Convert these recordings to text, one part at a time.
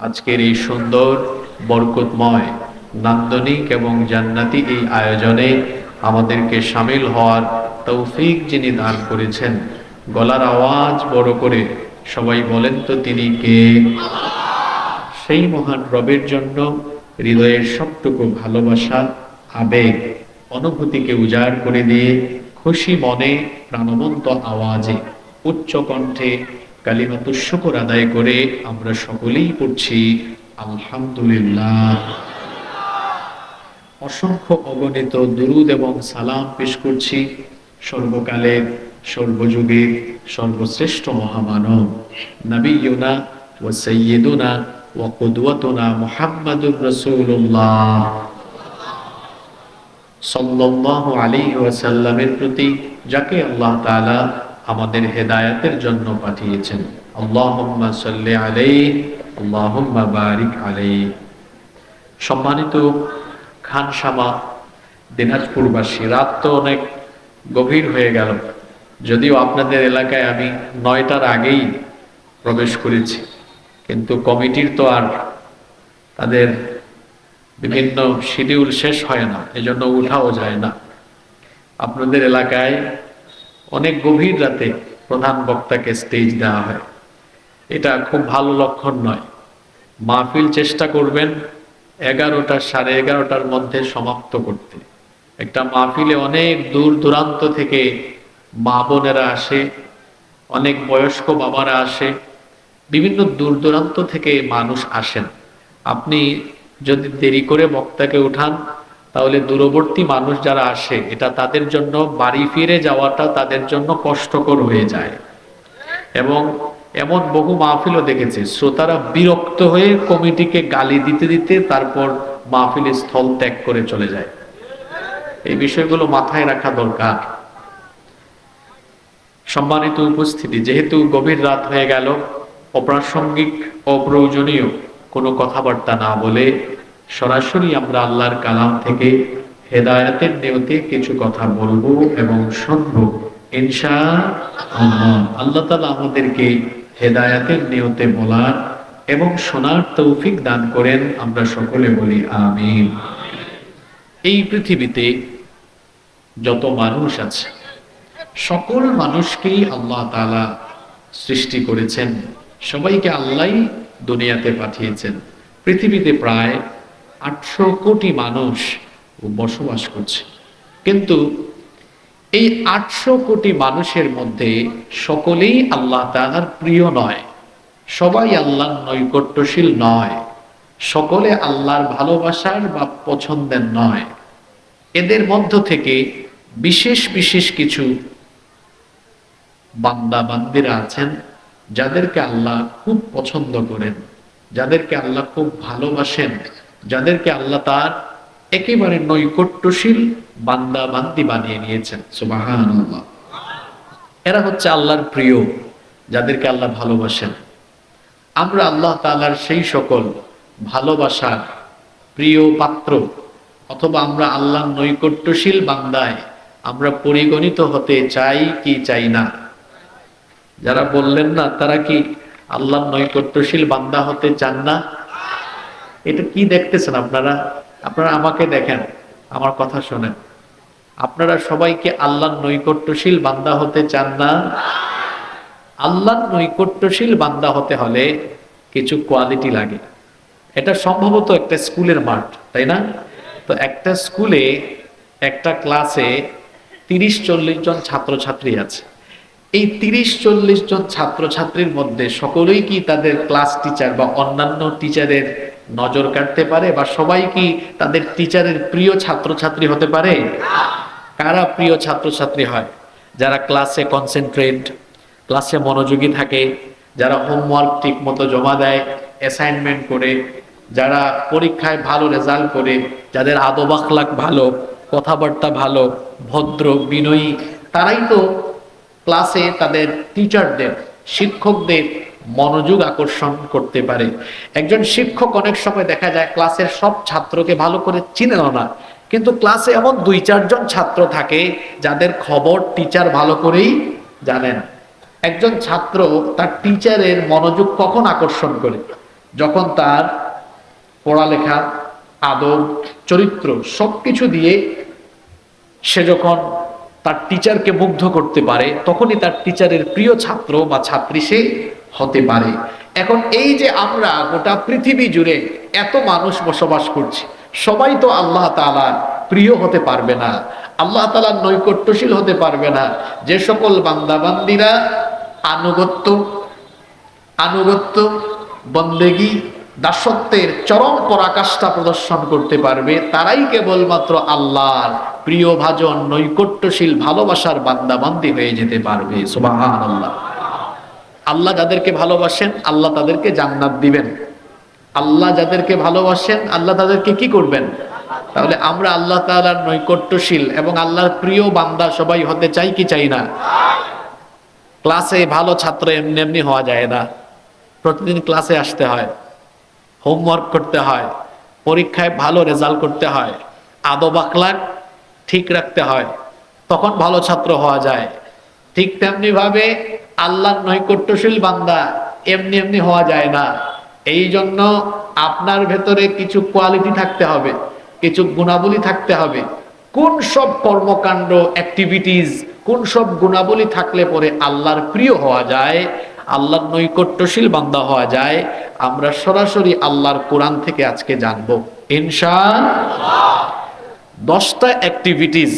আজকের এই সুন্দর বরকতময় নান্দনিক এবং জান্নাতি এই আয়োজনে আমাদেরকে শামিল হওয়ার তৌফিক যিনি দান করেছেন, গলার আওয়াজ বড় করে সবাই বলেন তো তিনি কে? সেই মহান রবের জন্য হৃদয়ের সবটুকু ভালোবাসা, আবেগ, অনুভূতিকে উজাড় করে দিয়ে খুশি মনে প্রাণবন্ত আওয়াজে উচ্চ কণ্ঠে কালিমাতুশ শুকর আদায় করে আমরা সকলেই পড়ছি আলহামদুলিল্লাহ। অসংখ্য অগণিত দুরূদ এবং সালাম পেশ করছি সর্বকালের, সর্বযুগের সর্বশ্রেষ্ঠ মহামানব নবিয়ুনা ওয়া সাইয়্যিদুনা ওয়া কুদওয়াতুনা মুহাম্মাদুর রাসূলুল্লাহ সাল্লাল্লাহু আলাইহি ওয়াসাল্লামের প্রতি, যাকে আল্লাহ তাআলা আমাদের হেদায়েতের জন্য পাঠিয়েছেন। আল্লাহুম্মা সাল্লি আলাইহি আল্লাহুম্মা বারিক আলাইহি। সম্মানিত খানসামা দিনাজপুরবাসী, রাত তো অনেক গভীর হয়ে গেল, যদিও আপনাদের এলাকায় আমি 9টার আগেই প্রবেশ করেছি, কিন্তু কমিটির তো আর তাদের বিভিন্ন শিডিউল শেষ হয় না, এজন্য উঠাও যায় না। আপনাদের এলাকায় অনেক গভীর রাতে প্রধান বক্তাকে স্টেজ দেওয়া হয়, এটা খুব ভালো লক্ষণ নয়। মাহফিল চেষ্টা করবেন 11টা, 11:30টার মধ্যে সমাপ্ত করতে। একটা মাহফিলে অনেক দূর দূরান্ত থেকে মা বোনেরা আসে, অনেক বয়স্ক বাবারা আসে, বিভিন্ন দূর দূরান্ত থেকে মানুষ আসেন। আপনি যদি দেরি করে বক্তাকে উঠান, তাহলে দূরবর্তী মানুষ যারা আসে, এটা তাদের জন্য বাড়ি ফিরে যাওয়াটা তাদের জন্য কষ্টকর হয়ে যায়। এবং এমন বহু মাহফিলও দেখেছি, শ্রোতারা বিরক্ত হয়ে কমিটিকে গালি দিতে দিতে তারপর মাহফিল স্থল ত্যাগ করে চলে যায়। এই বিষয়গুলো মাথায় রাখা দরকার। সম্মানিত উপস্থিতি, যেহেতু গভীর রাত হয়ে গেল, অপ্রাসঙ্গিক অপ্রয়োজনীয় কোনো কথাবার্তা না বলে সরাসরি আমরা আল্লাহর কালাম থেকে হেদায়েতের নিয়তে কিছু কথা বলবো এবং শুনবো ইনশাআল্লাহ। আল্লাহ তাআলা আমাদেরকে হেদায়েতের নিয়তে বলার এবং শোনার তৌফিক দান করেন, আমরা সকলে বলি আমিন। এই পৃথিবীতে যত মানুষ আছে, সকল মানুষকেই আল্লাহ তাআলা সৃষ্টি করেছেন, সবাইকে আল্লাহই দুনিয়াতে পাঠিয়েছেন। পৃথিবীতে প্রায় 800 কোটি মানুষ বসবাস করছে, কিন্তু এই 800 কোটি মানুষের মধ্যে সকলেই আল্লাহ তাআলার প্রিয় নয়, সবাই আল্লাহর নৈকট্যশীল নয়, সকলে আল্লাহর ভালোবাসার বা পছন্দের নয়। এদের মধ্য থেকে বিশেষ বিশেষ কিছু বান্দা বান্দিরা আছেন যাদেরকে আল্লাহ খুব পছন্দ করেন, যাদেরকে আল্লাহ খুব ভালোবাসেন, যাদেরকে আল্লাহ তার একেবারে নৈকট্যশীল বান্দা বান্দি বানিয়ে নিয়েছেন। সুবহানাল্লাহ। এরা হচ্ছে আল্লাহর প্রিয়, যাদেরকে আল্লাহ ভালোবাসেন। আমরা আল্লাহ তাআলার সেই সকল ভালোবাসার প্রিয় পাত্র, অথবা আমরা আল্লাহর নৈকট্যশীল বান্দায় আমরা পরিগণিত হতে চাই কি চাই না? যারা বললেন না, তারা কি আল্লাহর নৈকট্যশীল বান্দা হতে চান না? এটা কি দেখতেছেন আপনারা? আপনারা আমাকে দেখেন, আমার কথা শোনেন। আপনারা সবাইকে আল্লাহর নৈকট্যশীল বান্দা হতে চান না? আল্লাহর নৈকট্যশীল বান্দা হতে হলে কিছু কোয়ালিটি লাগে। এটা সম্ভবত একটা স্কুলের মাঠ, তাই না? তো একটা স্কুলে একটা ক্লাসে 30-40 জন ছাত্রছাত্রী আছে। এই 30-40 জন ছাত্রছাত্রীর মধ্যে সকলেই কি তাদের ক্লাস টিচার বা অন্যান্য টিচারের নজর কাটতে পারে, বা সবাই কি তাদের টিচারের প্রিয় ছাত্রছাত্রী হতে পারে? কারা প্রিয় ছাত্রছাত্রী হয়? যারা ক্লাসে কনসেন্ট্রেট, ক্লাসে মনোযোগী থাকে, যারা হোমওয়ার্ক ঠিক মতো জমা দেয়, অ্যাসাইনমেন্ট করে, যারা পরীক্ষায় ভালো রেজাল্ট করে, যাদের আদব আখলাক ভালো, কথাবার্তা ভালো, ভদ্র বিনয়ী, তারাই তো ক্লাসে তাদের টিচারদের, শিক্ষকদের মনোযোগ আকর্ষণ করতে পারে। একজন শিক্ষক অনেক সময় দেখা যায় ক্লাসের সব ছাত্রকে ভালো করে চিনেও না, কিন্তু ক্লাসে এমন 2-4 জন ছাত্র থাকে যাদের খবর টিচার ভালো করেই জানেন। একজন ছাত্র তার টিচারের মনোযোগ কখন আকর্ষণ করে? যখন তার পড়ালেখা, আদব, চরিত্র সবকিছু দিয়ে সে যখন তার টিচারকে মুগ্ধ করতে পারে, তখনই তার টিচারের প্রিয় ছাত্র বা ছাত্রী সে হতে পারে। এখন এই যে আমরা গোটা পৃথিবী জুড়ে এত মানুষ বসবাস করছি, সবাই তো আল্লাহ তাআলার প্রিয় হতে পারবে না, আল্লাহ তাআলার নৈকট্যশীল হতে পারবে না। যে সকল বান্দাবান্দিরা আনুগত্য, বন্দেগী, দাসত্বের চরম পরাকাষ্ঠা প্রদর্শন করতে পারবে, তারাই কেবলমাত্র আল্লাহর প্রিয় ভাজন, নৈকট্যশীল, ভালোবাসার বান্দাবান্দি হয়ে যেতে পারবে। সুবহানাল্লাহ। আল্লাহ যাদেরকে ভালোবাসেন আল্লাহ তাদেরকে জান্নাত দিবেন। আল্লাহ যাদেরকে ভালোবাসেন আল্লাহ তাদেরকে কি করবেন? তাহলে আমরা আল্লাহ তাআলার নৈকট্যশীল এবং আল্লাহর প্রিয় বান্দা সবাই হতে চাই কি চাই না? ক্লাসে ভালো ছাত্র এমনি এমনি হওয়া যায় না। প্রতিদিন ক্লাসে আসতে হয়, হোমওয়ার্ক করতে হয়, পরীক্ষায় ভালো রেজাল্ট করতে হয়, আদব আখলাক ঠিক রাখতে হয়, তখন ভালো ছাত্র হওয়া যায়। ঠিক তেমনি ভাবে আল্লাহর নৈকট্যশীল বান্দা এমনি এমনি হওয়া যায় না। এই জন্য আপনার ভেতরে কিছু কোয়ালিটি থাকতে হবে, কিছু গুণাবলী থাকতে হবে। কোন সব কর্মকাণ্ড, অ্যাক্টিভিটিস, কোন সব গুণাবলী থাকলে পরে আল্লাহর প্রিয় হওয়া যায়, আল্লাহর নৈকট্যশীল বান্দা হওয়া যায়, আমরা সরাসরি আল্লাহর কোরআন থেকে আজকে জানবো ইনশাআল্লাহ। 10টা অ্যাক্টিভিটিস,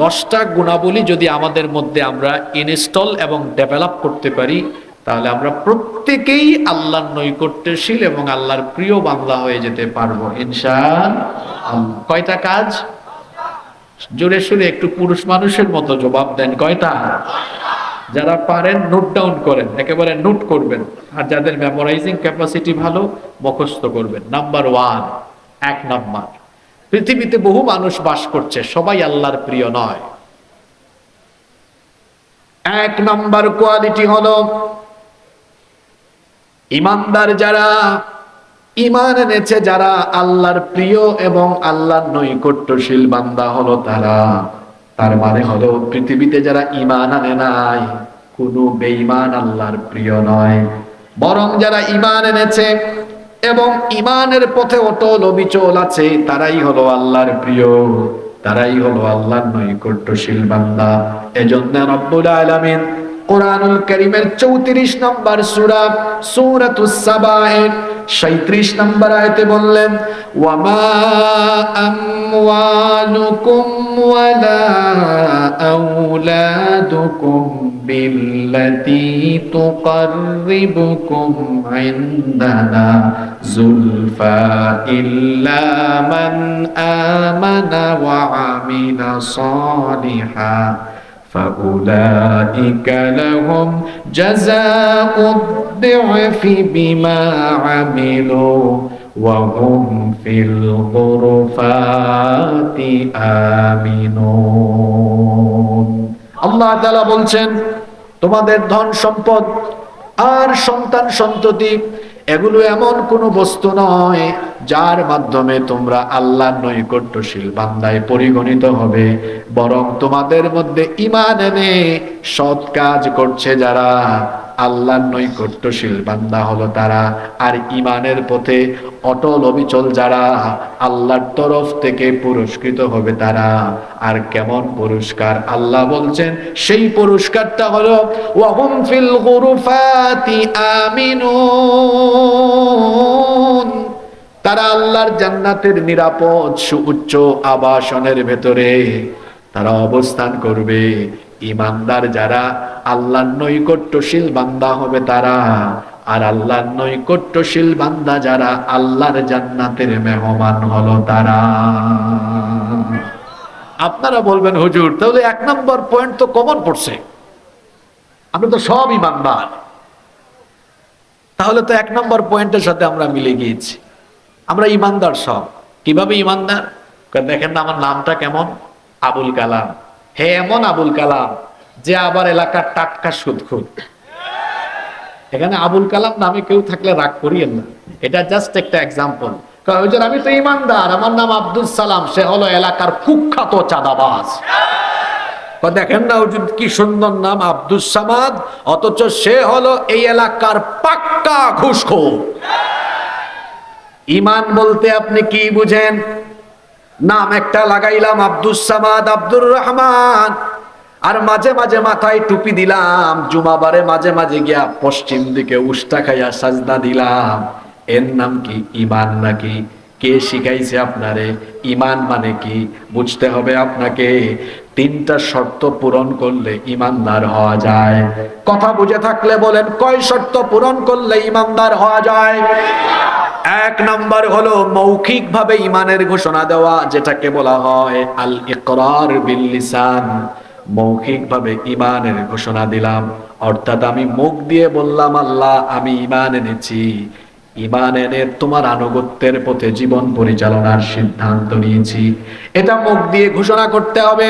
10টা গুণাবলী যদি আমাদের মধ্যে আমরা ইনস্টল এবং ডেভেলপ করতে পারি, তাহলে আমরা প্রত্যেকেই আল্লাহর নৈকট্যশীল এবং আল্লাহর প্রিয় বান্দা হয়ে যেতে পারবো ইনশাআল্লাহ। কয়টা কাজ? জোরে সুরে একটু পুরুষ মানুষের মতো জবাব দেন, কয়টা? যারা পারেন নোট ডাউন করেন, একেবারে নোট করবেন, আর যাদের মেমোরাইজিং ক্যাপাসিটি ভালো মুখস্থ করবেন। নাম্বার 1, 1 নাম্বার, পৃথিবীতে বহু মানুষ বাস করছে, সবাই আল্লাহর প্রিয় নয়। 1 নাম্বার কোয়ালিটি হলো ইমানদার যারা, ঈমান এনেছে যারা, আল্লাহর প্রিয় এবং আল্লাহর নৈকট্যশীল বান্দা হলো তারা। তার মানে হলো পৃথিবীতে যারা ঈমান আনে নাই, কোনো বেঈমান আল্লাহর প্রিয় নয়। বরং যারা ঈমান এনেছে এবং ঈমানের পথে অটল অবিচল আছে, তারাই হলো আল্লাহর প্রিয়, তারাই হলো আল্লাহর নৈকট্যশীল বান্দা। এজন্য রব্বুল আলামিন কোরআনুল কারীমের 34 নম্বর সূরা সূরাতুস সাবা'র 37 নম্বর আয়াতে বললেন, ওয়ামা আমওয়ালুকুম ওয়ালা আওলাদুকুম বিল্লাতী তুকাররিবুকুম ইনদানা যুলফা ইল্লা মান আমানা ওয়া আমিলা সালিহা فَأُولَئِكَ لَهُمْ جَزَاءُ الضِّعْفِ بِمَا عَمِلُوا وَهُمْ فِي الْغُرُفَاتِ آمِنُونَ। আল্লাহ তাআলা বলছেন, তোমাদের ধন সম্পদ আর সন্তান সন্ততি এগুলো এমন কোন বস্তু নয় যার মাধ্যমে তোমরা আল্লাহর নৈকট্যশীল বান্দায় পরিগণিত হবে, বরং তোমাদের মধ্যে ঈমান এনে সৎ কাজ করছে যারা, আল্লাহর নৈকট্যশীল বান্দা হলো তারা। আর ঈমানের পথে অটল অবিচল যারা, আল্লাহর তরফ থেকে পুরস্কৃত হবে তারা। আর কেমন পুরস্কার? আল্লাহ বলছেন সেই পুরস্কারটা হলো ওয়াহুম ফিল গুরুফাতি আমিনুন, তারা আল্লাহর জান্নাতের নিরাপদ সুউচ্চ আবাসনের ভেতরে তারা অবস্থান করবে। ঈমানদার যারা, আল্লাহর নৈকট্যশীল বান্দা হবে তারা। আর আল্লাহর নৈকট্যশীল বান্দা যারা, আল্লাহর জান্নাতের মেহমান হলো তারা। আপনারা বলবেন হুজুর তাহলে 1 নম্বর পয়েন্ট তো কমন পড়ছে, আমরা তো সব ঈমানদার, তাহলে তো 1 নম্বর পয়েন্টের সাথে আমরা মিলে গিয়েছি, আমরা ঈমানদার সব। কিভাবে ঈমানদার? দেখেন না আমার নামটা কেমন, আবুল কালাম। হে এমন আবুল কালাম যে আবার এলাকার টাটকা সুদখোর। এখানে আবুল কালাম নামে কেউ থাকলে রাগ করিয়েন না, এটা জাস্ট একটা এক্সাম্পল। আমি তো ঈমানদার, আমার নাম আব্দুল সালাম, সে হলো এলাকার কুখ্যাত চাঁদাবাজ। দেখেন না হুজুর কি সুন্দর নাম আব্দুস সামাদ, অথচ সে হলো এই এলাকার পাক্কা ঘুষখোর। ঈমান বলতে আপনি কি বুঝেন? নাম একটা লাগাইলাম আব্দুস সামাদ, আব্দুর রহমান, আর মাঝে মাঝে মাথায় টুপি দিলাম, জুমাবারে মাঝে মাঝে গিয়া পশ্চিম দিকে উষ্টা খাইয়া সাজদা দিলাম। এর নাম কি ঈমান নাকি? কে শিখাইছে আপনারে? ঈমান মানে কি বুঝতে হবে আপনাকে। তিনটা শর্ত পূরণ করলে ঈমানদার হওয়া যায়। কথা বুঝে থাকলে বলেন, কয় শর্ত পূরণ করলে ঈমানদার হওয়া যায়? এক নাম্বার হলো মৌখিক ভাবে ঈমানের ঘোষণা দেওয়া, যেটাকে বলা হয় আল ইকরার বিল লিসান। মৌখিক ভাবে ঈমানের ঘোষণা দিলাম, অর্থাৎ আমি মুখ দিয়ে বললাম আল্লাহ আমি ঈমান এনেছি, ঈমান এনে তোমার আনুগত্যের পথে জীবন পরিচালনার সিদ্ধান্ত নিয়েছি। এটা মুখ দিয়ে ঘোষণা করতে হবে।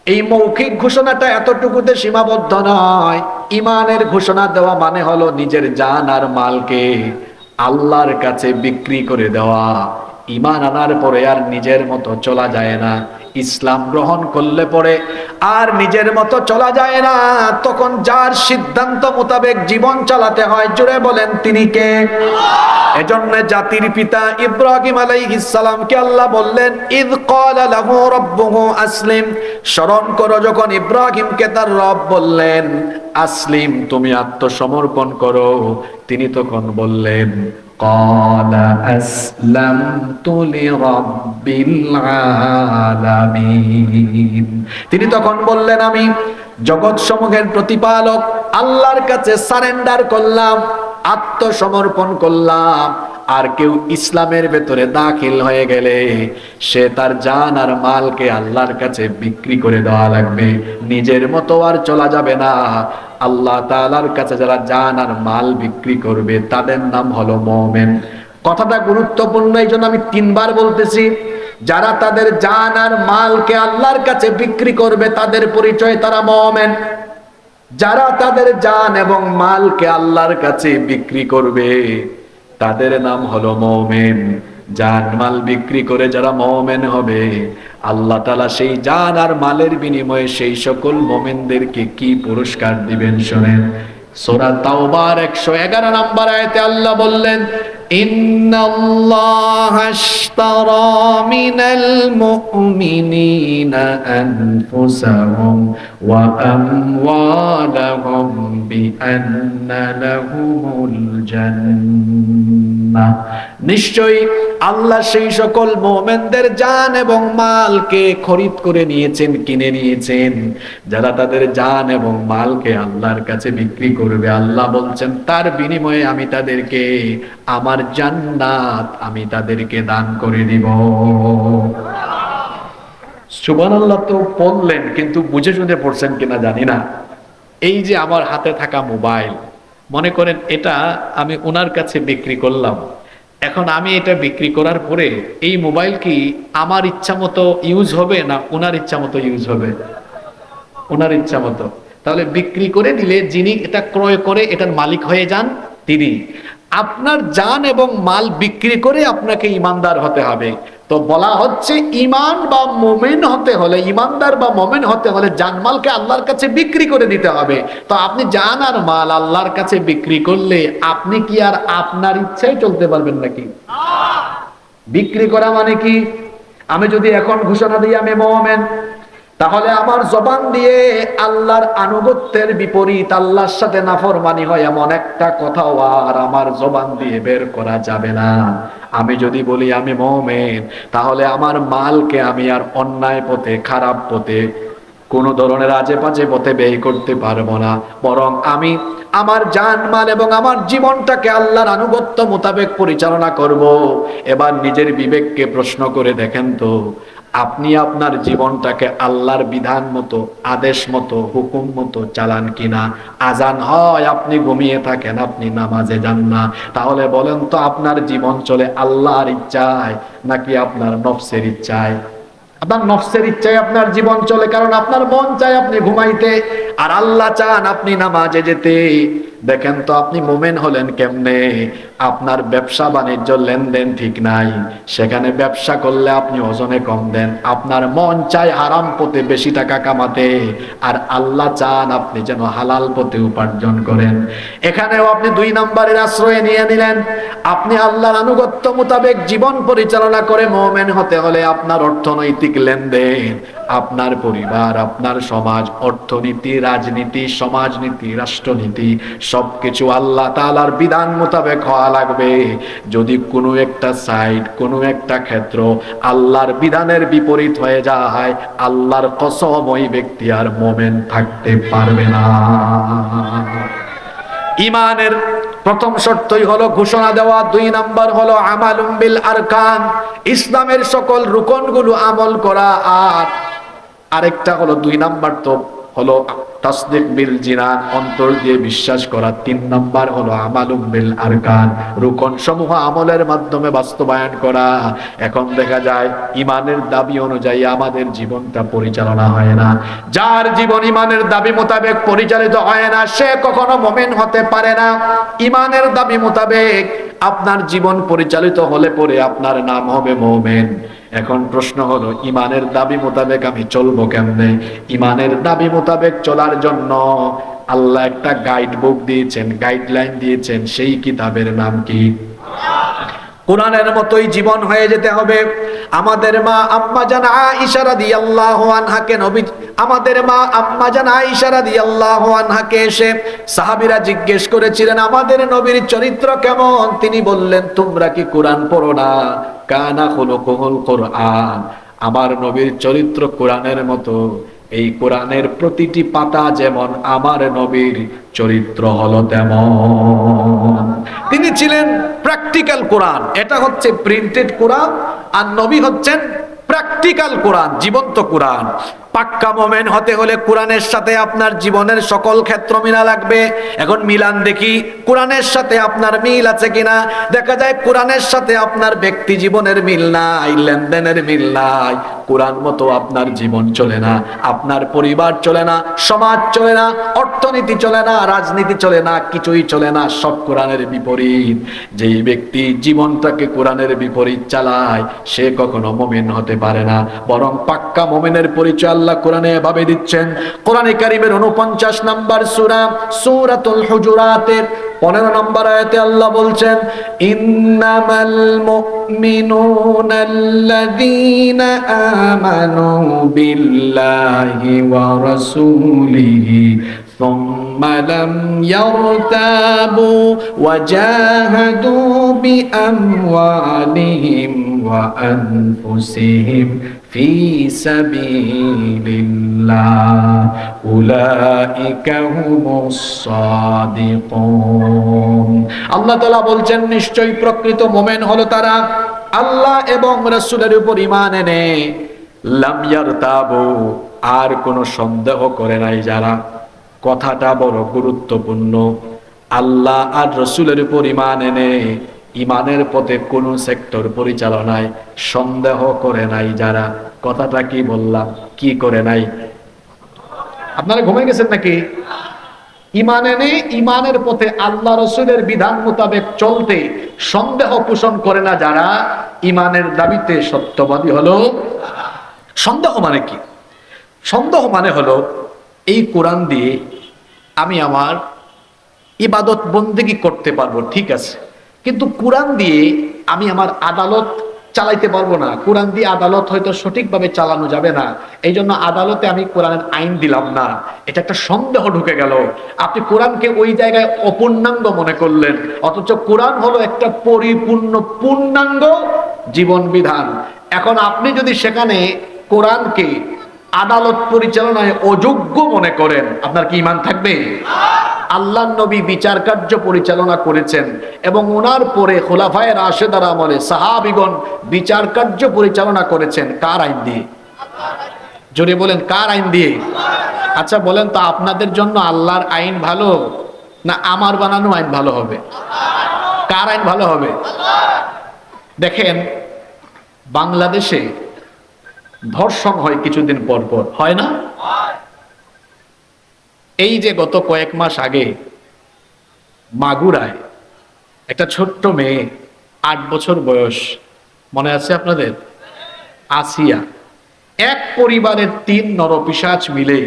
এই মৌখিক ঘোষণাটা এতটুকুতে সীমাবদ্ধ নয়। ঈমানের ঘোষণা দেওয়া মানে হলো নিজের জান আর মালকে আল্লাহর কাছে বিক্রি করে দেওয়া। ঈমান আনার পরে আর নিজের মতো চলা যায় না। ইসলাম গ্রহণ করলে পরে আর নিজের মতো চলা যায় না। তখন যার সিদ্ধান্ত মোতাবেক জীবন চালাতে হয়, জুড়ে বলেন তিনি কে? এজন্য জাতির পিতা ইব্রাহিম আলাইহিস সালামকে আল্লাহ বললেন, ইয ক্বালা লাহু রাব্বুহু আসলিম। স্মরণ করো যখন ইব্রাহিমকে তার রব বললেন আসলিম, তুমি আত্মসমর্পণ করো, তিনি তখন বললেন ক্বালা আসলামতু লিরাব্বিল আলামিন। তিনি তখন বললেন আমি জগৎ সমূহের প্রতিপালক আল্লাহর কাছে সারেন্ডার করলাম, আত্মসমর্পণ করলাম। আর কেউ ইসলামের ভেতরে দাখিল হয়ে গেলে সে তার জান আর মালকে আল্লাহর কাছে বিক্রি করে দেওয়া লাগবে, নিজের মতো আর চলা যাবে না। আল্লাহ তাআলার কাছে যারা জান আর মাল বিক্রি করবে তাদের নাম হলো মুমিন। কথাটা গুরুত্বপূর্ণ, এই জন্য আমি তিনবার বলতেছি। যারা তাদের জান আর মালকে আল্লাহর কাছে বিক্রি করবে তাদের পরিচয় তারা মুমিন। যারা তাদের জান এবং মালকে আল্লাহর কাছে বিক্রি করবে তাদের নাম হলো মুমিন। জান মাল বিক্রি করে যারা মুমিন হবে, আল্লাহ তাআলা সেই জান আর মালের বিনিময়ে সেই সকল মুমিনদেরকে কি পুরস্কার দিবেন শুনেন। সূরা তাওবার 111 নম্বর আয়াতে আল্লাহ বললেন, ইন্নাল্লাহা আশতারা মিনাল মুমিনিনা আনফুসাহুম ওয়া আমওয়ালাহুম বিআন্না লাহুমুল জান্নাহ। নিশ্চয়ই আল্লাহ সেই সকল মুমিনদের জান এবং মালকে খরিদ করে নিয়েছেন, কিনে নিয়েছেন। যারা তাদের জান এবং মালকে আল্লাহর কাছে বিক্রি করবে, আল্লাহ বলছেন তার বিনিময়ে আমি তাদেরকে আমার জান্নাত আমি তাদেরকে দান করে দিব। সুবহানাল্লাহ তো পড়লেন, কিন্তু বুঝে শুনে পড়ছেন কিনা জানি না। এই যে আমার হাতে থাকা মোবাইল, মনে করেন এটা আমি ওনার কাছে বিক্রি করলাম। এখন আমি এটা বিক্রি করার পরে এই মোবাইল কি আমার ইচ্ছা মতো ইউজ হবে না ওনার ইচ্ছা মতো ইউজ হবে? ওনার ইচ্ছা মতো। তাহলে বিক্রি করে দিলে যিনি এটা ক্রয় করে এটার মালিক হয়ে যান তিনি। আপনার জান এবং মাল বিক্রি করে আপনাকে ঈমানদার হতে হবে। তো বলা হচ্ছে ঈমান বা মুমিন হতে হলে, ঈমানদার বা মুমিন হতে হলে জানমালকে আল্লাহর কাছে বিক্রি করে দিতে হবে। তো আপনি জান আর মাল আল্লাহর কাছে বিক্রি করলে আপনি কি আর আপনার ইচ্ছায় চলতে পারবেন নাকি? বিক্রি করা মানে কি? আমি যদি এখন ঘোষণা দিই আমি মুমিন, তাহলে আমার জবান দিয়ে আল্লাহর আনুগত্যের বিপরীত, আল্লাহর সাথে নাফরমানি হয় এমন একটা কথাও আর আমার জবান দিয়ে বের করা যাবে না। আমি যদি বলি আমি মুমিন, তাহলে আমার মালকে আমি আর অন্যায় পথে, খারাপ পথে, কোন ধরনের আজে বাজে পথে ব্যয় করতে পারবো না। বরং আমি আমার জান মাল এবং আমার জীবনটাকে আল্লাহর আনুগত্য মোতাবেক পরিচালনা করব। এবার নিজের বিবেককে প্রশ্ন করে দেখেন তো, আপনি আপনার জীবনটাকে আল্লাহর বিধান মতো, আদেশ মতো, হুকুম মতো চালান কিনা? আজান হয় আপনি ঘুমিয়ে থাকেন, আপনি নামাজে যান না। তাহলে বলেন তো আপনার জীবন চলে আল্লাহর ইচ্ছায় নাকি আপনার নফসের ইচ্ছায়? আপনার নফসের ইচ্ছায় আপনার জীবন চলে, কারণ আপনার মন চায় আপনি ঘুমাইতে, আর আল্লাহ চান আপনি নামাজে যেতে। দেখেন তো আপনি মোমেন হলেন কেমনে? আপনার ব্যবসা বাণিজ্য লেনদেন ঠিক নাই, সেখানে ব্যবসা করলে আপনি ওজনে কম দেন, আপনার মন চায় হারাম পথে বেশি টাকা কামাতে, আর আল্লাহ চান আপনি যেন হালাল পথে উপার্জন করেন। এখানেও আপনি 2 নম্বরের আশ্রয় নিয়ে নিলেন। আপনি আল্লাহর আনুগত্য মোতাবেক জীবন পরিচালনা করে মুমিন হতে হলে আপনার অর্থনৈতিক লেনদেন, আপনার পরিবার, আপনার সমাজ, অর্থনীতি, রাজনীতি, সমাজনীতি, রাষ্ট্রনীতি সবকিছু আল্লাহ তাআলার বিধান মোতাবেক হওয়া লাগবে। যদি কোনো একটা সাইড, কোনো একটা ক্ষেত্র আল্লাহর বিধানের বিপরীত হয়ে যায়, আল্লাহর কসম ওই ব্যক্তি আর মুমিন থাকতে পারবে না। ঈমানের প্রথম শর্তই হলো ঘোষণা দেওয়া, 2 নাম্বার হলো আমালুম বিল আরকান, ইসলামের সকল রুকনগুলো আমল করা, আর আরেকটা হলো 2 নাম্বার তো হলো তাসদিক বিল জিনান, অন্তর দিয়ে বিশ্বাস করা। 3 নাম্বার হলো আমালুম বিল আরকান, রুকন সমূহ আমলের মাধ্যমে বাস্তবায়ন করা। এখন দেখা যায় ইমানের দাবি অনুযায়ী আমাদের জীবনটা পরিচালনা হয় না। যার জীবন ইমানের দাবি মোতাবেক পরিচালিত হয় না, সে কখনো মুমিন হতে পারে না। ইমানের দাবি মোতাবেক আপনার জীবন পরিচালিত হলে পরে আপনার নাম হবে মুমিন। এখন প্রশ্ন হলো, ইমানের দাবি মোতাবেক আমি চলবো কেমনে? ইমানের দাবি মোতাবেক চলার জন্য আল্লাহ একটা গাইড বুক দিয়েছেন, গাইডলাইন দিয়েছেন। সেই কিতাবের নাম কি? কোরআনের মতোই জীবন হয়ে যেতে হবে। আমাদের মা আম্মা জান আয়েশা রাদিয়াল্লাহু আনহাকে নবী, আমাদের মা আম্মা জান আয়েশা রাদিয়াল্লাহু আনহাকে এসে সাহাবীরা জিজ্ঞেস করেছিলেন আমাদের নবীর চরিত্র কেমন? তিনি বললেন, তোমরা কি কোরআন পড়ো না? কানা খুলুকুল কোরআন, আমার নবীর চরিত্র কোরআনের মতো। এই কোরআনের প্রতিটি পাতা যেমন, আমার নবীর চরিত্র হলো তেমন। তিনি ছিলেন প্র্যাকটিক্যাল কোরআন, এটা হচ্ছে প্রিন্টেড কোরআন, আর নবী হচ্ছেন প্র্যাকটিক্যাল কোরআন, জীবন্ত কোরআন। পাক্কা মুমিন হতে হলে কোরআনের সাথে আপনার জীবনের সকল ক্ষেত্র মিলা লাগবে। এখন মিলান দেখি কোরআনের সাথে আপনার মিল আছে কিনা। দেখা যায় কোরআনের সাথে আপনার ব্যক্তি জীবনের মিল নাই, লেনদেনের মিল নাই। কোরআন মতো আপনার জীবন চলে না, আপনার পরিবার চলে না, সমাজ চলে না, অর্থনীতি চলে না, রাজনীতি চলে না, কিছুই চলে না, সব কোরআনের বিপরীত। যেই ব্যক্তি জীবনটাকে কোরআনের বিপরীত চালায়, সে কখনো মুমিন হতে পারে না। বরং পাক্কা মুমিনের পরিচয় আল্লাহ কোরআনে এভাবে দিচ্ছেন। কোরআনে কারীমের 49 নম্বর সূরা, সূরাতুল হুজুরাতের 15 নম্বর আয়াতে আল্লাহ বলছেন, ইন্নামাল মুমিনুনাল্লাযীনা আমানু বিল্লাহি ওয়া রাসূলিহি সুম্মা লাম ইয়ারতাবু ওয়া জাহাদু বিআমওয়ালিহিম ওয়া আনফুসিহিম ফি সাবিলিল্লাহ উলাইকা হুমুস সাদিকুন। আল্লাহ তাআলা বলছেন, নিশ্চয়ই প্রকৃত মুমিন হলো তারা আল্লাহ এবং রাসূলের উপর ঈমান এনে লাম ইয়ারতাবু, আর কোনো সন্দেহ করে নাই যারা। কথাটা বড় গুরুত্বপূর্ণ। আল্লাহ আর রাসূলের উপর ঈমান এনে ইমানের পথে কোন সেক্টর পরিচালনায় সন্দেহ করে নাই যারা। কথাটা কি বললাম? কি করে নাই? আপনারা ঘুমিয়ে গেছেন নাকি? ইমান এনে ইমানের পথে আল্লাহ রাসূলের বিধান মোতাবেক চলতে সন্দেহ পোষণ করে না যারা, ইমানের দাবিতে সত্যবাদী হলো। সন্দেহ মানে কি? সন্দেহ মানে হলো, এই কোরআন দিয়ে আমি আমার ইবাদত বন্দেগী করতে পারবো, ঠিক আছে, কিন্তু কোরআন দিয়ে আমি আমার আদালত চালাইতে পারবো না। কোরআন দিয়ে আদালত হয়তো সঠিকভাবে চালানো যাবে না, এই জন্য আদালতে আমি কোরআনের আইন দিলাম না। এটা একটা সন্দেহ ঢুকে গেল। আপনি কোরআনকে ওই জায়গায় অপূর্ণাঙ্গ মনে করলেন, অথচ কোরআন হলো একটা পরিপূর্ণ পূর্ণাঙ্গ জীবন বিধান। এখন আপনি যদি সেখানে কোরআনকে আদালত পরিচালনায় অযোগ্য মনে করেন, আপনার কি ঈমান থাকবে? আল্লাহ নবী বিচার কার্য পরিচালনা করেছেন এবং ওনার পরে খোলাফায়ে রাশেদার আমলে সাহাবীগণ বিচার কার্য পরিচালনা করেছেন কার আইন দিয়ে? জোরে বলেন, কার আইন দিয়ে? আচ্ছা বলেন তো, আপনাদের জন্য আল্লাহর আইন ভালো না আমার বানানো আইন ভালো হবে? কার আইন ভালো হবে? দেখেন, বাংলাদেশে ধর্ষণ হয় কিছুদিন পর পর, হয় না? এই যে গত কয়েক মাস আগে মাগুরায় একটা ছোট্ট মেয়ে, 8 বছর বয়স, মনে আছে আপনাদের? আসিয়া। এক পরিবারের 3 নরপিশাচ মিলে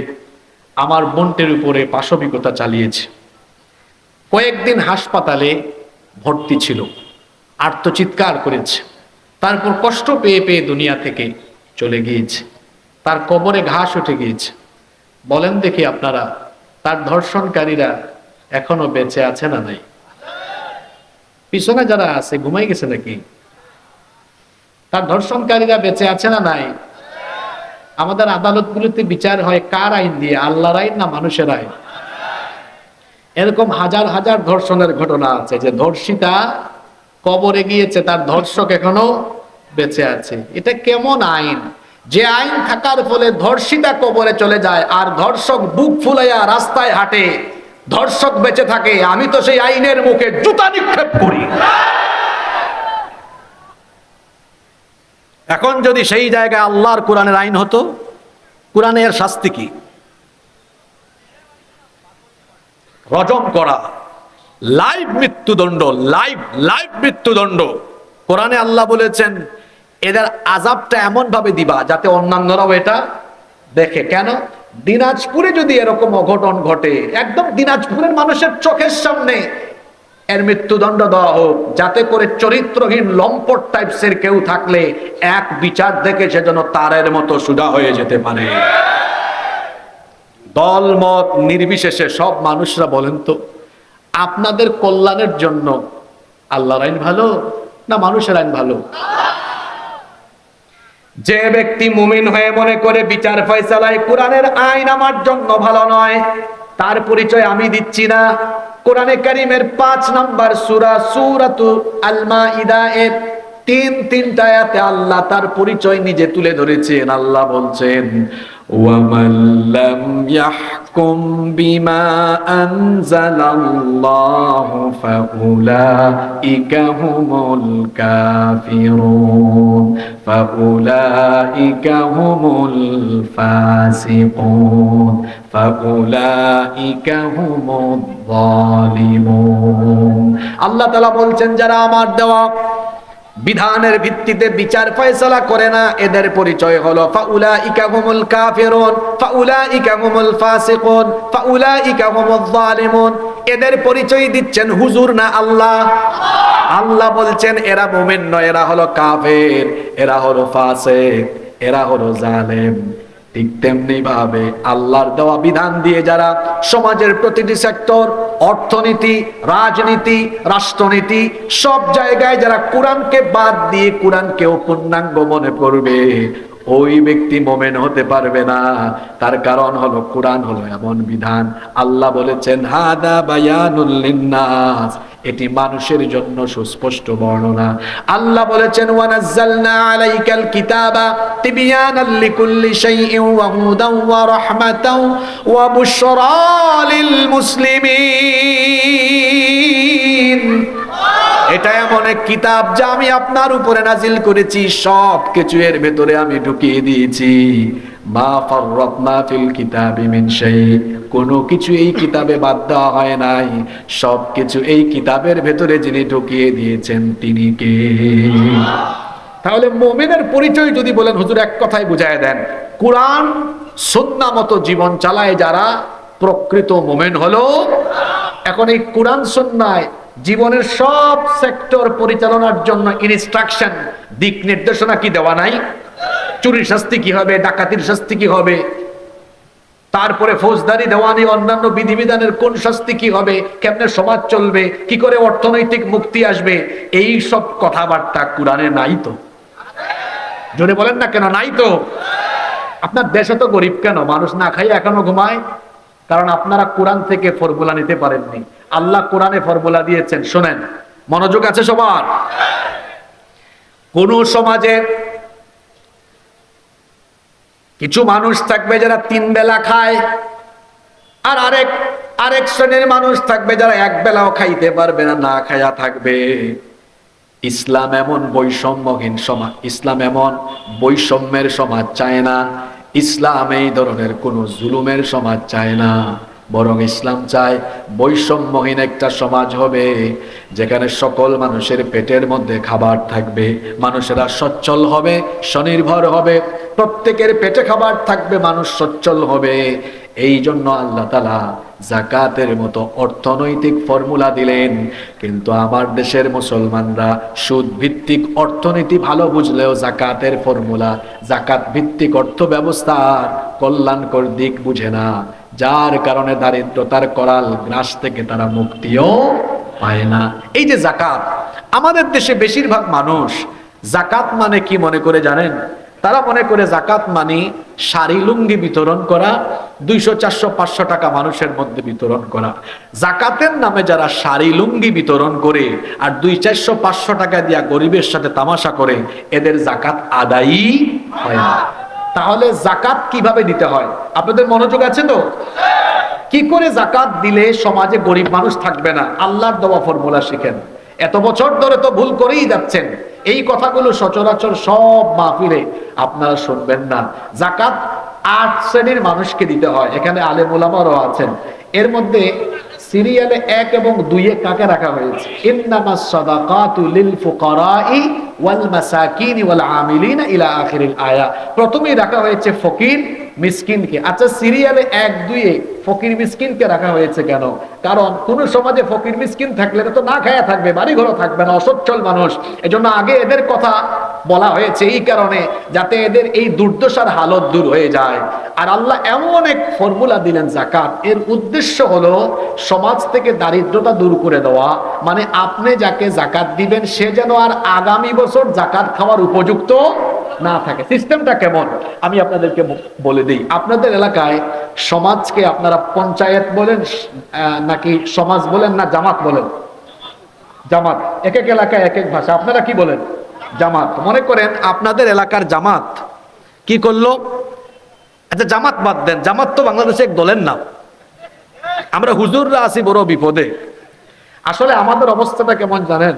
আমার বোনটের উপরে পাশবিকতা চালিয়েছে। কয়েকদিন হাসপাতালে ভর্তি ছিল, আর্তচিৎকার করেছে, তারপর কষ্ট পেয়ে পেয়ে দুনিয়া থেকে চলে গিয়েছে। তার কবরে ঘাস উঠে গিয়েছে। বলেন দেখি আপনারা, তার ধর্ষণকারীরা এখনো বেঁচে আছে না নাই? পিছনে যারা আছে ঘুমাই গেছে নাকি? তার ধর্ষণকারীরা বেঁচে আছে না নাই? আমাদের আদালতগুলোতে বিচার হয় কার আইন দিয়ে, আল্লাহর আইন না মানুষের আইন? এরকম হাজার হাজার ধর্ষণের ঘটনা আছে যে ধর্ষিতা কবরে গিয়েছে, তার ধর্ষক এখনো বেঁচে আছে। এটা কেমন আইন যে আইন থাকার ফলে ধর্ষিতা কবরে চলে যায় আর ধর্ষক বুক ফুলাইয়া রাস্তায় হাঁটে, ধর্ষক বেঁচে থাকে? আমি তো সেই আইনের মুখে জুতা নিক্ষেপ করি। এখন যদি সেই জায়গায় আল্লাহর কোরআনের আইন হতো, কোরআনের শাস্তি কি? রজম করা, লাইভ মৃত্যুদণ্ড, লাইভ লাইভ মৃত্যুদণ্ড। কোরআনে আল্লাহ বলেছেন এদের আযাবটা এমন ভাবে দিবা যাতে অন্যান্যরাও এটা দেখে। কেন? দিনাজপুরে যদি এরকম অঘটন ঘটে, একদম দিনাজপুরের মানুষের চোখের সামনে এর মৃত্যুদণ্ড দেওয়া হোক, যাতে করে চরিত্রহীন লম্পট টাইপসের কেউ থাকলে এক বিচার দেখে সে যেন তারের মতো সোজা হয়ে যেতে পারে। দল মত নির্বিশেষে সব মানুষরা বলেন তো, আপনাদের কল্যাণের জন্য আল্লাহর আইন ভালো না মানুষের আইন ভালো? যে ব্যক্তি মুমিন হয়ে মনে করে বিচার ফয়সালায় কোরআনের আইন আমার জন্য ভালো নয়, তার পরিচয় আমি দিচ্ছি না। কোরআনে কারীমের 5 নম্বর সূরা সূরাতুল আল মাইদা এর 3 আয়াতে আল্লাহ তার পরিচয় নিজে তুলে ধরেছেন। আল্লাহ বলছেন ওয়ামান লাম ইয়াহকুম বিমা আনজালাল্লাহু ফাউলাইকা হুমুল কাফিরুন ফাউলাইকা হুমুল ফাসিকুন ফাউলাইকা হুমুল যালিমুন। আল্লাহ তাআলা বলছেন যারা আমার দেওয়া বিধানের ভিত্তিতে বিচার ফয়সালা করে না, এদের পরিচয় হলো ফাউলাইকা হুমুল কাফিরুন ফাউলাইকা হুমুল ফাসিকুন ফাউলাইকা হুমুল যালিমুন। এদের পরিচয় দিচ্ছেন হুজুর না আল্লাহ? আল্লাহ বলছেন এরা মুমিন নয়, এরা হলো কাফের, এরা হলো ফাসিক, এরা হলো জালেম। ঠিক তেমনি ভাবে আল্লাহর দেওয়া বিধান দিয়ে যারা সমাজের প্রতিটি সেক্টর, অর্থনীতি, রাজনীতি, রাষ্ট্রনীতি সব জায়গায় যারা কোরআনকে বাদ দিয়ে কোরআনকে পূর্ণাঙ্গ মনে করবে, ওই ব্যক্তি মুমিন হতে পারবে না। তার কারণ হলো কোরআন হলো এমন বিধান, আল্লাহ বলেছেন হাদা বায়ানুল লিন্নাস, এটি মানুষের জন্য সুস্পষ্ট বর্ণনা। আল্লাহ বলেছেন ওয়ানাজ্জালনা আলাইকাল কিতাবা তিবয়ানাল লিকুল্লি শাইইন ওয়া হুদান ওয়া রাহমাতান ওয়া বুশরা লিল মুসলিমিন। এটা এমন এক কিতাব যা আমি আপনার উপরে নাজিল করেছি, সব কিছু এর ভেতরে আমি ঢুকিয়ে দিয়েছি। মা ফাররাতনা ফিল কিতাবি মিন শাই, কোনো কিছু এই কিতাবে বাদ দেওয়া হয় নাই, সব কিছু এই কিতাবের ভেতরে যিনি ঢুকিয়ে দিয়েছেন তিনি কে? তাহলে মুমিনের পরিচয় যদি বলেন হুজুর এক কথায় বুঝায় দেন, কোরআন সুন্নাহ মতো জীবন চালায় যারা প্রকৃত মুমিন হলো। এখন এই কোরআন সুন্নাহয় জীবনের সব সেক্টর পরিচালনার জন্য ইনস্ট্রাকশন, দিক নির্দেশনা কি দেওয়া নাই? চুরির শাস্তি কি হবে, ডাকাতির শাস্তি কি হবে, তারপরে ফৌজদারি, দেওয়ানি, অন্যান্য বিধিবিধানের কোন শাস্তি কি হবে, কেমনে সমাজ চলবে, কি করে অর্থনৈতিক মুক্তি আসবে, এই সব কথাবার্তা কোরআনে নাই তো? জোরে বলেন না কেন নাই তো? আপনার দেশে তো গরিব কেন, মানুষ না খাই এখনো ঘুমায়? কারণ আপনারা কোরআন থেকে ফর্মুলা নিতে পারেননি। আল্লাহ কোরআনে ফর্মুলা দিয়েছেন, শোনেন, মনোযোগ আছে সবার। কোন সমাজে কিছু মানুষ থাকবে যারা 3 বেলা খায়, আর আরেক শ্রেণীর মানুষ থাকবে যারা 1 বেলাও খাইতে পারবে না, না খায়া থাকবে। ইসলাম এমন বৈষম্যহীন সমাজ, ইসলাম এমন বৈষম্যের সমাজ চায় না। ইসলাম এই ধরনের কোন জুলুমের সমাজ চায় না। বরং ইসলাম চায় বৈষম্যহীন একটা সমাজ হবে, যেখানে সকল মানুষের পেটের মধ্যে খাবার থাকবে, মানুষেরা সচ্ছল হবে, স্বনির্ভর হবে, প্রত্যেকের পেটে খাবার থাকবে, মানুষ সচ্ছল হবে। এই জন্য আল্লাহ তাআলা যাকাতের মতো অর্থনৈতিক ফর্মুলা দিলেন। কিন্তু আমার দেশের মুসলমানরা সুদ ভিত্তিক অর্থনীতি ভালো বুঝলেও জাকাতের ফর্মুলা, জাকাত ভিত্তিক অর্থ ব্যবস্থার কল্যাণকর দিক বুঝে না, যার কারণে দারিদ্রতার করাল গ্রাস থেকে তারা মুক্তিও পায় না। এই যে জাকাত, আমাদের দেশে বেশিরভাগ মানুষ জাকাত মানে কি মনে করে জানেন? তারা মনে করে জাকাত মানে শাড়ি লুঙ্গি বিতরণ করা, 200, 400, 500 টাকা মানুষের মধ্যে বিতরণ করা। জাকাতের নামে যারা শাড়ি লুঙ্গি বিতরণ করে আর 200, 400, 500 টাকা দিয়া গরিবের সাথে তামাশা করে, এদের জাকাত আদায়ই হয় না। তাহলে জাকাত কিভাবে দিতে হয়? আপনাদের মনোযোগ আছে তো? কি করে জাকাত দিলে সমাজে গরিব মানুষ থাকবে না? আল্লাহর দেওয়া ফর্মুলা শিখেন। এত বছর ধরে তো ভুল করেই যাচ্ছেন। এই কথাগুলো সচরাচর সব মাহফিলে আপনারা শুনবেন না। জাকাত 8 শ্রেণীর মানুষকে দিতে হয়। এখানে আলেম ওলামারাও আছেন। এর মধ্যে সিরিয়ালে 1 এবং 2 কাকে রাখা হয়েছে? ইন্নামাস সাদাকাতু লিল ফুকারাই ওয়াল মাসাকিন ওয়াল আমিলিনা ইলা আখিরিল আয়া। প্রথমেই রাখা হয়েছে ফকির মিসকিনকে। আচ্ছা, সিরিয়ালে 1, 2 ফকির মিসকিনকে রাখা হয়েছে কেন? কারণ কোন সমাজে ফকির মিসকিন থাকলে তো না খায়া থাকবে, বাড়ি ঘরও থাকবে না, অসচ্ছল মানুষ। এজন্য আগে এদের কথা বলা হয়েছে এই কারণে, যাতে এদের এই দুর্দশার হালত দূর হয়ে যায়। আর আল্লাহ এমন এক ফর্মুলা দিলেন জাকাত, এর উদ্দেশ্য হলো সমাজ থেকে দারিদ্রতা দূর করে দেওয়া। মানে আপনি যাকে জাকাত দিবেন সে যেন আর আগামী বছর জাকাত খাওয়ার উপযুক্ত না থাকে। সিস্টেমটা কেমন আমি আপনাদেরকে বলে দিই। আপনাদের এলাকায় সমাজকে আপনারা পঞ্চায়েত বলেন নাকি সমাজ বলেন না জামাত বলেন? জামাত। এক এক এলাকায় এক এক ভাষা। আপনারা কি বলেন? জামাত। মনে করেন আপনাদের এলাকার জামাত কি করলো? আচ্ছা, জামাত বাদ দেন, জামাত তো বাংলাদেশে এক দলের নাম। আমরা হুজুররা আছি বড় বিপদে। আসলে আমাদের অবস্থাটা কেমন জানেন?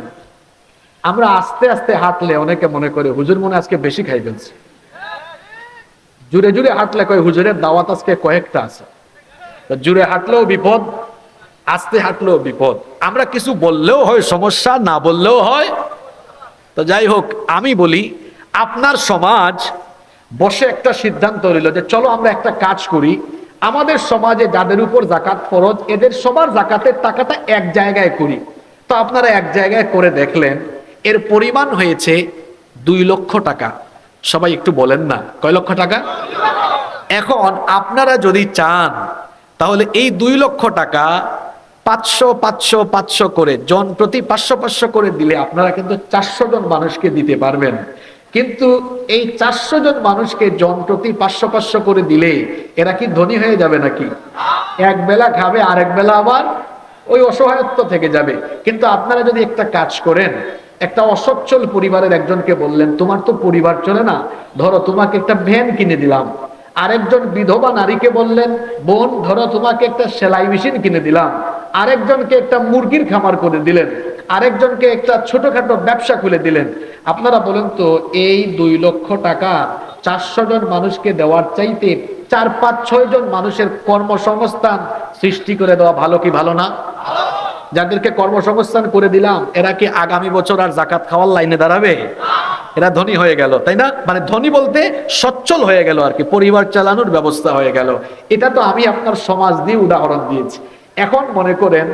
আমরা আস্তে আস্তে হাঁটলে অনেকে মনে করে হুজুর মনে আজকে বেশি খাই ফেলছে। জুড়ে জুড়ে হাঁটলে কয় হুজুরের দাওয়াত আজকে কয়েকটা আছে। জুড়ে হাঁটলেও বিপদ, আস্তে হাঁটলেও বিপদ। আমরা কিছু বললেও হয় সমস্যা, না বললেও হয়। তো যাই হোক, আমি বলি আপনার সমাজ বসে একটা সিদ্ধান্ত নিল যে চলো আমরা একটা কাজ করি, আমাদের সমাজে যাদের উপর জাকাত ফরজ এদের সবার জাকাতের টাকাটা এক জায়গায় করি। তো আপনারা এক জায়গায় করে দেখলেন, এর পরিমাণ হয়েছে 2 লক্ষ টাকা। সবাই একটু বলেন না, কয় লক্ষ টাকা? এখন আপনারা যদি চান তাহলে এই 2 লক্ষ টাকা 500, 500, 500 করে জন প্রতি 500, 500 করে দিলে আপনারা কিন্তু 400 জন মানুষকে দিতে পারবেন। কিন্তু এই 400 জন মানুষকে জন প্রতি 500, 500 করে দিলে এরা কি ধনী হয়ে যাবে নাকি? এক বেলা খাবে, আরেক বেলা আবার ওই অসহায়ত্ব থেকে যাবে। কিন্তু আপনারা যদি একটা কাজ করেন, একটা অসচ্ছল পরিবারের একজনকে বললেন তোমার তো পরিবার চলে না, ধরো তোমাকে একটা ভ্যান কিনে দিলাম। আরেকজন বিধবা নারীকে বললেন বোন ধরো তোমাকে একটা সেলাই মেশিন কিনে দিলাম। আরেকজনকে একটা মুরগির খামার করে দিলেন। আরেকজনকে একটা ছোটখাটো ব্যবসা খুলে দিলেন। আপনারা বলেন তো এই 2 লক্ষ টাকা 400 জন মানুষকে দেওয়ার চাইতে 4, 5, 6 জন মানুষের কর্মসংস্থান সৃষ্টি করে দেওয়া ভালো কি ভালো না? যাদেরকে কর্মসংস্থান করে দিলাম এরা কি আগামী বছর আর জাকাত খাওয়ার লাইনে দাঁড়াবে? এরা ধনী হয়ে গেল, তাই না? মানে ধনী বলতে সচ্ছল হয়ে গেল আর কি, পরিবার চালানোর ব্যবস্থা হয়ে গেল। এটা তো আমি আপনার সমাজ দিয়ে উদাহরণ দিয়েছি। এখন মনে করেন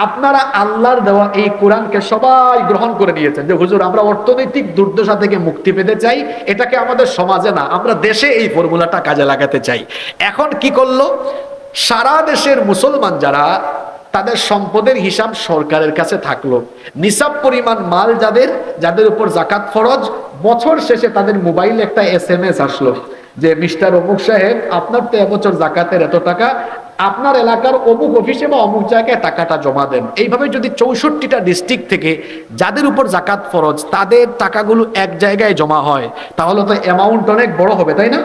আপনারা আল্লাহর দেওয়া এই কোরআনকে সবাই গ্রহণ করে নিয়েছেন যে হুজুর আমরা অর্থনৈতিক দুর্দশা থেকে মুক্তি পেতে চাই, এটাকে আমাদের সমাজে না আমরা দেশে এই ফর্মুলাটা কাজে লাগাতে চাই। এখন কি করলো? সারা দেশের মুসলমান যারা তাদের সম্পদের হিসাব সরকারের কাছে থাকলো, নিসাব পরিমাণ মাল যাদের উপর জাকাত ফরজ, বছর শেষে তাদের মোবাইলে একটা SMS আসলো যে মিস্টার অমুক সাহেব আপনার তো এবছর জাকাতের এত টাকা, আপনার এলাকার অমুক অফিসে বা অমুক জায়গায় টাকাটা জমা দেন। এইভাবে যদি 64টা ডিস্ট্রিক্ট থেকে যাদের উপর জাকাত ফরজ তাদের টাকাগুলো এক জায়গায় জমা হয়, তাহলে তো অ্যামাউন্ট অনেক বড় হবে, তাই না?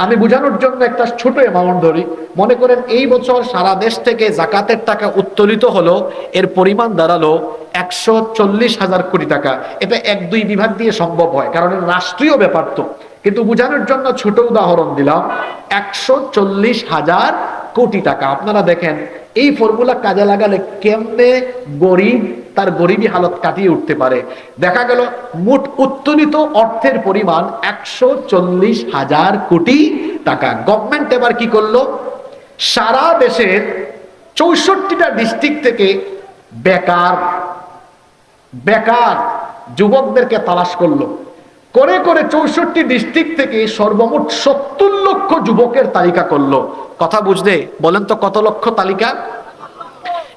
আমি বোঝানোর জন্য একটা ছোট অ্যামাউন্ট ধরি। মনে করেন এই বছর সারা দেশ থেকে জাকাতের টাকা উত্তোলিত হলো, এর পরিমাণ দাঁড়ালো 140,000 কোটি টাকা। এটা 1-2 বিভাগ দিয়ে সম্ভব হয়, কারণ রাষ্ট্রীয় ব্যাপার তো। কিন্তু বোঝানোর জন্য ছোট উদাহরণ দিলাম, 140,000 কোটি টাকা। আপনারা দেখেন এই ফর্মুলা কাজে লাগালে কেমনে গরিব তার গরিবী হালত কাটিয়ে উঠতে পারে। দেখা গেল মোট উত্তোলিত অর্থের পরিমাণ 140,000 কোটি টাকা। গভর্নমেন্ট এবার কি করলো, সারা দেশের 64টা ডিস্ট্রিক্ট থেকে বেকার যুবকদেরকে তালাশ করলো, করে করে 64 ডিস্ট্রিক্ট থেকে সর্বমোট 70 লক্ষ যুবকের তালিকা করলো। কথা বুঝতে বলেন তো কত লক্ষ তালিকা?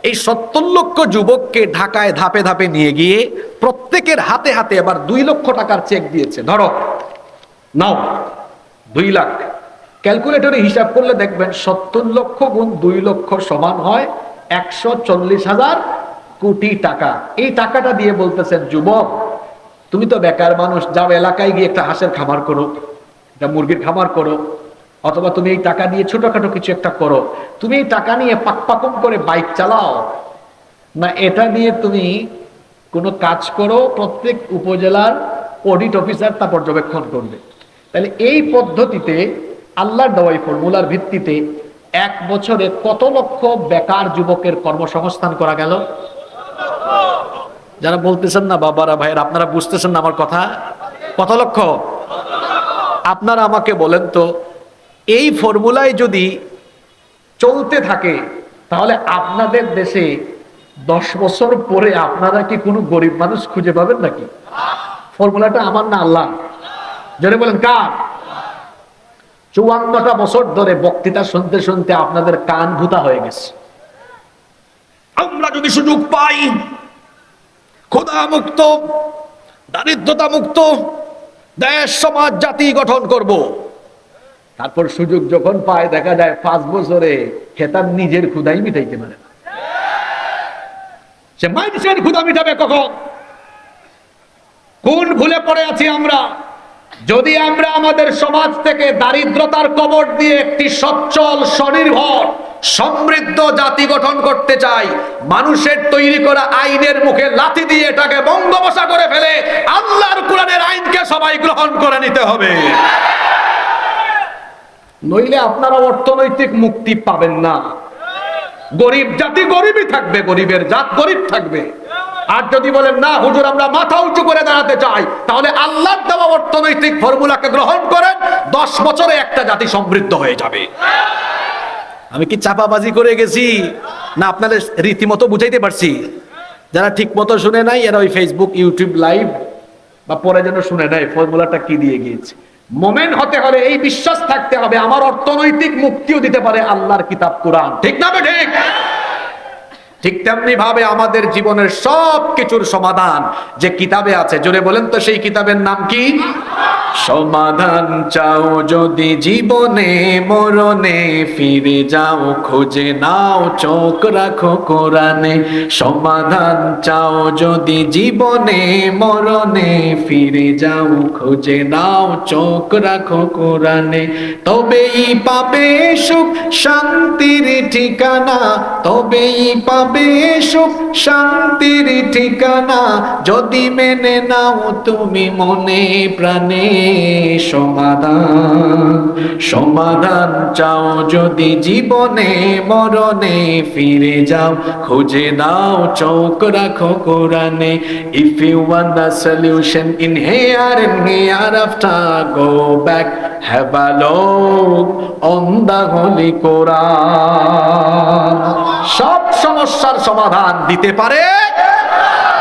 এই 70 লক্ষ যুবককে ঢাকায় ধাপে ধাপে নিয়ে গিয়ে প্রত্যেকের হাতে হাতে আবার 2 লক্ষ টাকার চেক দিয়েছে। ধরো নাও 2 লাখ। ক্যালকুলেটরে হিসাব করলে দেখবেন 70 লক্ষ গুণ 2 লক্ষ সমান হয় 140,000 কোটি টাকা। এই টাকাটা দিয়ে বলতেছেন, যুবক তুমি তো বেকার মানুষ, যাও এলাকায় গিয়ে একটা হাঁসের খামার করো, একটা মুরগির খামার করো, অথবা তুমি এই টাকা দিয়ে ছোটখাটো কিছু একটা করো। তুমি এই টাকা নিয়ে পাকপাকম করে বাইক চালাও, না এটা দিয়ে তুমি কোনো কাজ করো, প্রত্যেক উপজেলার অডিট অফিসার তা পর্যবেক্ষণ করবে। তাহলে এই পদ্ধতিতে আল্লাহর দেওয়া ফর্মুলার ভিত্তিতে 1 বছরে কত লক্ষ বেকার যুবকের কর্মসংস্থান করা গেল? যারা বলতেছেন না বাবারা ভাইয়ের, আপনারা বুঝতেছেন না আমার কথা? কত লক্ষ? আপনারা আমাকে বলেন তো, এই ফর্মুলায় যদি চলতে থাকে তাহলে আপনাদের দেশে 10 বছর পরে আপনারা কি কোনো গরিব মানুষ খুঁজে পাবেন নাকি? ফর্মুলাটা আমার না আল্লাহ? যারা বলেন কার? 54টা বছর ধরে বক্তৃতা শুনতে শুনতে আপনাদের কান ভূতা হয়ে গেছে। আমরা যদি সুযোগ পাই ক্ষুধা মুক্ত, দারিদ্রতা মুক্ত দেশ, সমাজ, জাতি গঠন করব। তারপর সুযোগ যখন পায় দেখা যায় 5 বছরে খেতার নিজের ক্ষুধাই মিটাইতে পারে না। সে মানুষের ক্ষুধা মিটাবে কখন? কোন ভুলে পড়ে আছি আমরা? যদি আমরা আমাদের সমাজ থেকে দারিদ্রতার কবর দিয়ে একটি সচ্ছল, স্বনির্ভর, সমৃদ্ধ জাতি গঠন করতে চাই, মানুষের তৈরি করা আইনের মুখে লাথি দিয়ে এটাকে বঙ্গবসা করে ফেলে আল্লাহর কোরআনের আইনকে সবাই গ্রহণ করে নিতে হবে। নইলে আপনারা অর্থনৈতিক মুক্তি পাবেন না। গরিব জাতি গরিবই থাকবে, গরিবের জাত গরিব থাকবে। আর যদি বলেন না হুজুর আমরা মাথা উঁচু করে দাঁড়াতে চাই, তাহলে আল্লাহর দেওয়া অর্থনৈতিক ফর্মুলাকে গ্রহণ করেন, 10 বছরে একটা জাতি সমৃদ্ধ হয়ে যাবে। আমি কি চাপাবাজি করে গেছি না আপনাদের রীতিমতো বুঝাইতে পারছি? যারা ঠিক মতো শুনে নাই এরা ওই ফেসবুক, ইউটিউব লাইভ বা পরে যেন শুনে নাই ফর্মুলাটা কি দিয়ে গিয়েছে। মোমেন হতে হলে এই বিশ্বাস থাকতে হবে আমার অর্থনৈতিক মুক্তিও দিতে পারে আল্লাহর কিতাব কোরআন। ঠিক না ঠিক? ঠিক তেমনি ভাবে আমাদের জীবনের সব কিছুর সমাধান যে কিতাবে আছে, জোরে বলেন তো সেই কিতাবের নাম কি? সমাধান চাও যদি জীবনে মরণে, ফিরে যাও খুঁজে নাও চোখ রাখো কোরআনে। সমাধান চাও যদি জীবনে মরণে, ফিরে যাও খুঁজে নাও চোখ রাখো কোরআনে। তবেই পাবে সুখ শান্তির ঠিকানা, তবেই পাবে সুখ শান্তির ঠিকানা, যদি মেনে নাও তুমি মনে প্রাণে। সমাধান চাও যদি জীবনে মরণে, ফিরে যাও খুঁজে নাও চোখ রাখো কোরআনে। If you want the solution in here and hereafter, go back, have a look on the holy Quran. সব সমস্যার সমাধান দিতে পারে,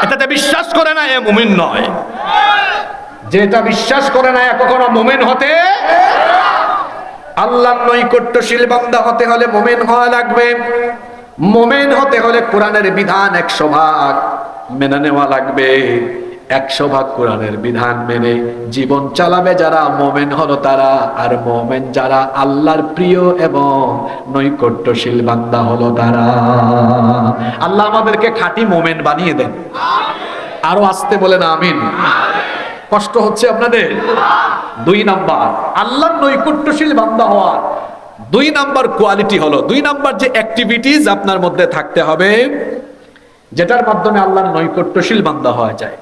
এটাতে বিশ্বাস করে না এ মুমিন নয়। যেটা বিশ্বাস করে না কখনো মুমিন হতে। আল্লাহর নৈকট্যশীল বান্দা হতে হলে মুমিন হওয়া লাগবে। মুমিন হতে হলে কোরআনের বিধান 100 ভাগ মেনে নেওয়া লাগবে। 100 ভাগ কোরআনের বিধান মেনে জীবন চালাবে যারা, মুমিন হলো তারা। আর মুমিন যারা আল্লাহর প্রিয় এবং নৈকট্যশীল বান্দা হলো তারা। আল্লাহ আমাদেরকে খাঁটি মুমিন বানিয়ে দেন। আরো আসতে বলেন আমিন। কষ্ট হচ্ছে আপনাদের? 2 নাম্বার আল্লাহর নৈকট্যশীল বান্দা হওয়ার 2 নাম্বার কোয়ালিটি হলো, 2 নাম্বার যে অ্যাক্টিভিটিস আপনার মধ্যে থাকতে হবে, যেটার মাধ্যমে আল্লাহর নৈকট্যশীল বান্দা হওয়া যায়।